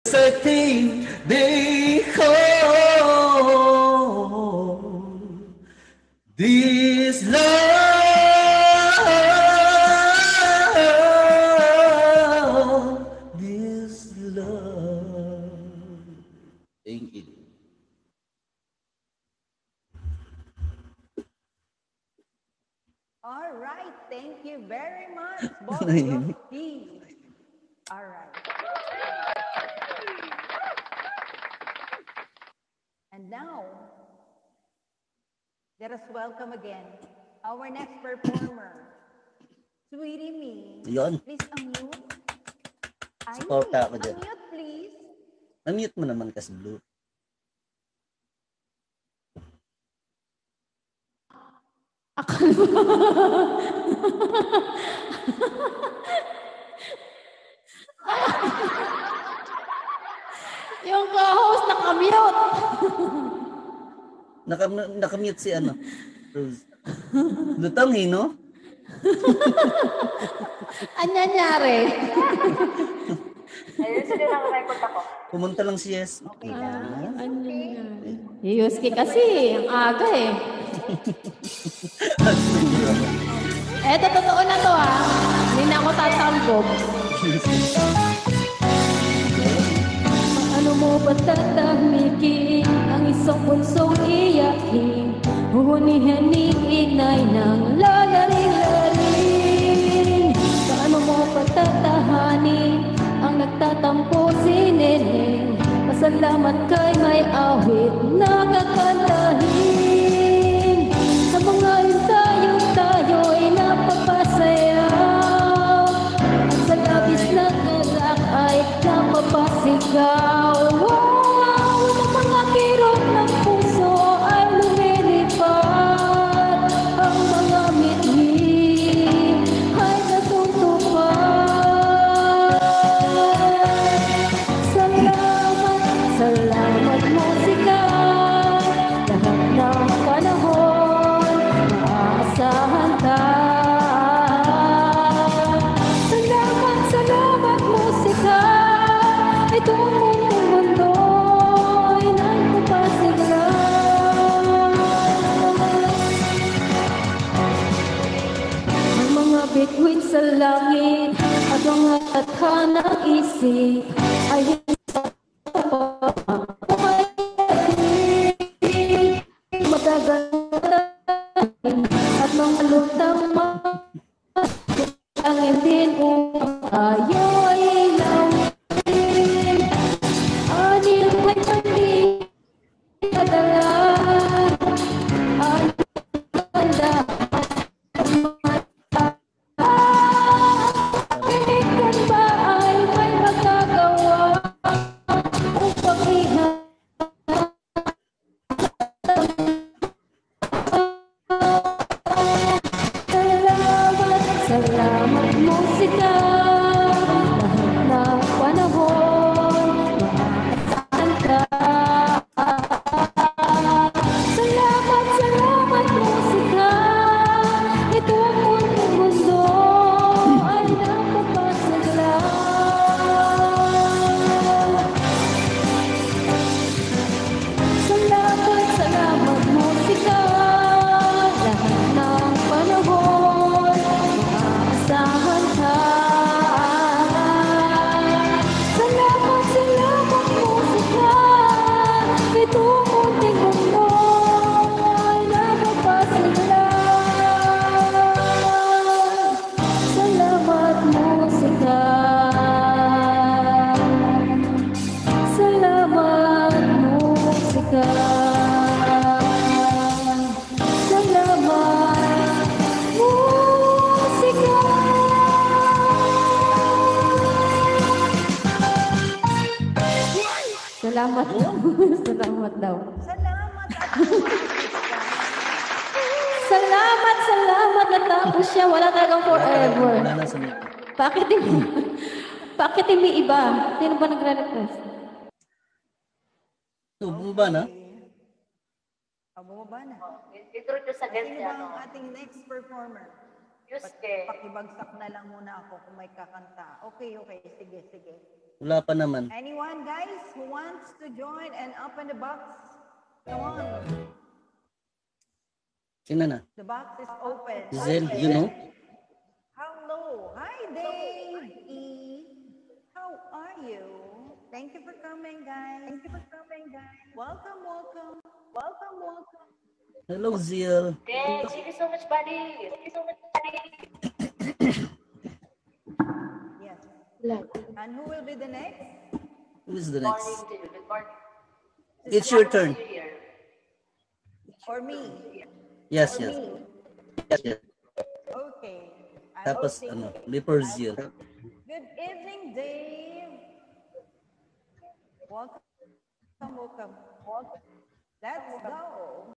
I think behold this love, this love. Thank you. All right, thank you very much, Boss Yoski. All right. And now, let us welcome again our next performer, Sweetie Me. Yun. Please unmute. Supporta ako dyan. Unmute, please. Unmute mo naman kasi, Blue. Yung co-host nakamute. Nakamute si ano? Rose. Lutang no? Ano nangyari? Ayun, sige lang, record ako. Pumunta lang si Yes. Okay lang. Ano nangyari? Yuski kasi, ang aga eh. Eto, totoo na to ha. Hindi na ako tatambog. Paano mo ba tatahmikin ang isang punsong iyakin? Huhuni-haniin ay nang lalaring-laring. Paano mo ba tatahanin ang nagtatampo si Neneng? Pasalamat kay may awit na kakantahin. Sa mga tayo'y napapasayaw, at sa labis na galak ay napapasigaw. Wow! Ang mga kirot ng puso ay lumilipad, ang mga mitmi ay natutupad. Salamat, salamat musika, lahat ng panahon maaasahan ka. Salamat, salamat musika, itong mundo ay nagpapasigla. Ang mga bituin sa langit at mga tadhanang isip ay matagal at mga lutang ang din upang ayo'y lawin. Anil ay pandi padala, anil panda kailan ba ay may magagawa upang Salamat, salamat musika, lahat ng panahon maaasahan ka. Salamat, salamat musika, ito ang mundo ay napapasagla. Salamat, salamat musika, lahat ng panahon maaasahan ka. Salamat, salamat musika, itong munting mundo ay napapasigla. Salamat musika, salamat musika, salamat musika. Salamat. Salamat daw. Salamat. Salamat, salamat. Natapos siya. Wala talagang forever. Wala na sa mute. Bakit hindi iba? Sino ba nagre-request? So, bumaba na? Bumaba na. Introduce sa guest Sino niya, ba ang no? ating next performer? Yusuke. Pakibagsak na lang muna ako kung may kakanta. Okay, okay. Sige, sige. Wala pa naman. Anyone, guys, who wants to join and open the box? Come on. Sino na? The box is open. Giselle, you know? Hello. Hi, Dave E. How are you? Thank you for coming, guys. Welcome, welcome. Hello, Zil. Thank you so much, buddy. Yes. And who will be the next? Who is the Morning next? to you. Good morning. It's your turn. New Year. Or me? Yes. Me. Yes. Okay. I'm Tapos, thinking. Leper Zil. Good evening, Dave. Welcome. Let's go.